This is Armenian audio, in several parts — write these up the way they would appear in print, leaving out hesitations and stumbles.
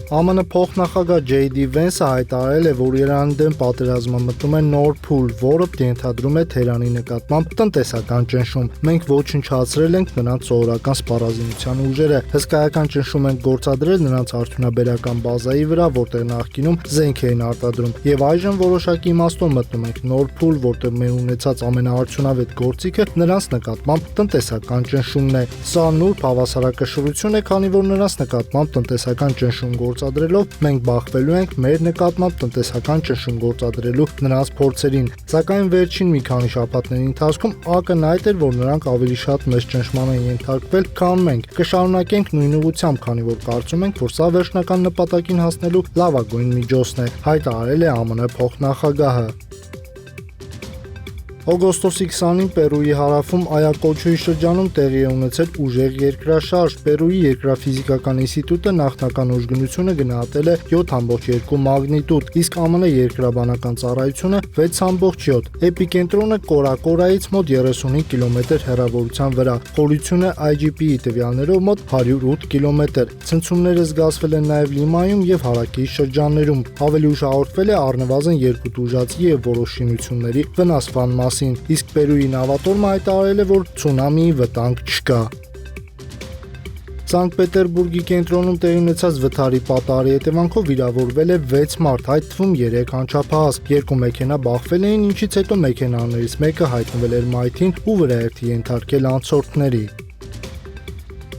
ԱՄՆ փոխնախագահ J.D. Vance-ը հայտարարել է, որ Իրանի դեմ պատերազմը մտնում է նոր փուլ, որը ենթադրում է Թեհրանի նկատմամբ տնտեսական ճնշում։ Մենք ոչնչացրել ենք նրանց սովորական սպառազինության ուժերը, հսկայական ճնշում ենք գործադրել նրանց արդյունաբերական բազայի վրա, որտեղ նախկինում զենք էին արտադրում, եւ այժմ որոշակի իմաստով մտնում ենք նոր փուլ, որտեղ մեր ունեցած ամենաարդյունավետ գործիքը նրանց նկատմամբ տնտեսական ճնշումն է։ Սա նուրբ հավասարակշռություն է, քանի որ նրանց նկատմամբ տնտեսական ճնշում գործադրելով մենք բախվելու ենք մեր նկատմամբ տնտեսական ճնշում գործադրելու նրանց փորձերին, սակայն վերջին մի քանի շաբաթների ընթացքում ակնհայտ էր, որ նրանք ավելի շատ մեծ ճնշման են ենթարկվել, քան մենք։ Կշարունակենք նույն ուղղությամբ, քանի որ կարծում ենք, որ սա վերջնական նպատակին հասնելու լավագույն միջոցն է, հայտարարել է ԱՄՆ փոխնախագահը։ Օգոստոսի 20-ին Պերուի հարավում Այակոչոյի շրջանում տեղի է ունեցել ուժեղ երկրաշարժ։ Պերուի երկրաֆիզիկական ինստիտուտը նախնական ուժգնությունը գնահատել է 7.2 մագնիտուդ, իսկ ԱՄՆ երկրաբանական ծառայությունը 6.7։ Էպիկենտրոնը Կորակորայից մոտ 35 կիլոմետր հեռավորության վրա, խորությունը IGP-ի տվյալներով մոտ 108 կիլոմետր։ Ցնցումները զգացվել են նաև Լիմայում եւ հարակի շրջաններում։ Ավելի ուշ հաղորդվել է առնվազն 2 տուժածի եւ որոշ շինությունների վնասման մասին, իսկ Պերուի նավատորմը հայտարարել է, որ ցունամիի վտանգ չկա։ Սանկտ Պետերբուրգի կենտրոնում տեղի ունեցած վթարի պատահարի հետևանքով վիրավորվել է 6 մարդ, այդ թվում 3 անչափահաս։ 2 մեքենա բախվել էին, ինչից հետո մեքենաներից մեկը հայտնվել էր մայթին ու վրայերթի ենթարկել անցորդների։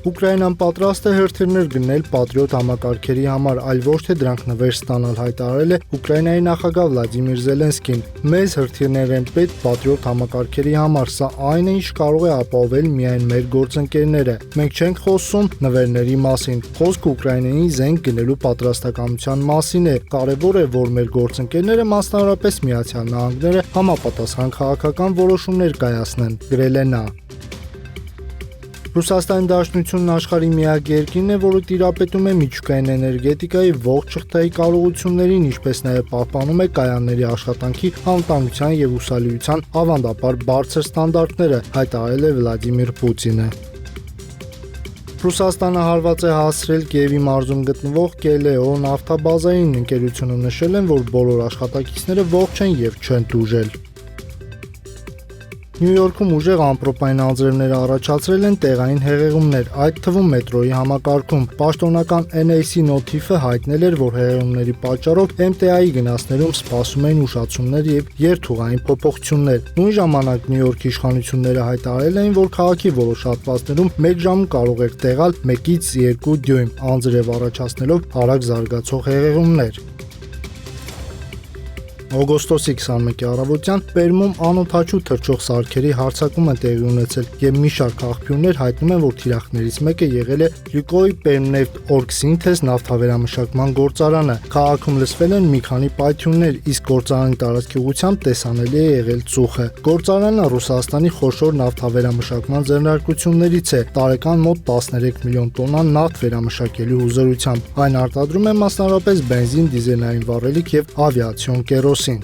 Ուկրաինան պատրաստ է հրթիռներ գնել Պատրիոտ համակարգերի համար, այլ ոչ թե դրանք նվեր ստանալ, հայտարարել է Ուկրաինայի նախագահ Վլադիմիր Զելենսկին։ Մեզ հրթիռներ են պետք Պատրիոտ համակարգերի համար, սա այն է, ինչ կարող է ապահովել միայն մեր գործընկերները։ Մենք չենք խոսում նվերների մասին, խոսքը Ուկրաինայի զենք գնելու պատրաստակամության մասին է։ Կարևոր է, որ մեր գործընկերները, մասնավորապես Միացյալ Նահանգները, համապատասխան քաղաքական որոշումներ կայացնեն, գրել է նա։ Ռուսաստանի Դաշնությունն աշխարհի միակ երկիրն է, որը տիրապետում է միջուկային էներգետիկայի ողջ շղթայի կարողություններին, ինչպես նաև պահպանում է կայանների աշխատանքի անվտանգության եւ հուսալիության ավանդաբար բարձր ստանդարտները, հայտարարել է Վլադիմիր Պուտինը։ Ռուսաստանը հարված է հասցրել Կիևի մարզում գտնվող Կելեո նավթաբազային, ընկերությունը նշել են, որ բոլոր աշխատակիցները ողջ են եւ չեն տուժել։ Նյու Յորքում ուժեղ ամպրոպային անձրևներ առաջացրել են տեղային հեղեղումներ, այդ թվում մետրոյի համակարգում։ Պաշտոնական NAC նոթիֆը հայտնել էր, որ հեղեղումների պատճառով MTA-ի գնացներում սպասում են ուշացումներ եւ երթուղային փոփոխություններ։ Նույն ժամանակ Նյու Յորքի իշխանությունները հայտարարել էին, որ քաղաքի որոշ հատվածներում 1 ժամում կարող է տեղալ 1-ից 2 դյույմ անձրև առաջացնելով արագ զարգացող հեղեղումներ։ Օգոստոսի 21-ի առավոտյան Պերմում անօդաչու թռչող սարքերի հարձակում է տեղի ունեցել եւ մի շարք աղբյուրներ հայտնում են, որ թիրախներից մեկը եղել է Լյուկոյլ Պերմնեֆտ Օրգսինթեզ նավթավերամշակման գործարանը։ Քաղաքում լսվել են մի քանի պայթյուններ, իսկ գործարանի տարածքի ուղղությամբ տեսանելի է եղել ծուխը։ Գործարանը Ռուսաստանի խոշոր նավթավերամշակման ձեռնարկություններից է, տարեկան մոտ 13 միլիոն տոննա նավթ վերամշակելու հզորությամբ։ Այն արտադրում է մասնավորապես բենզին, դիզելային վառելիք եւ ավիացիոն կերոսին։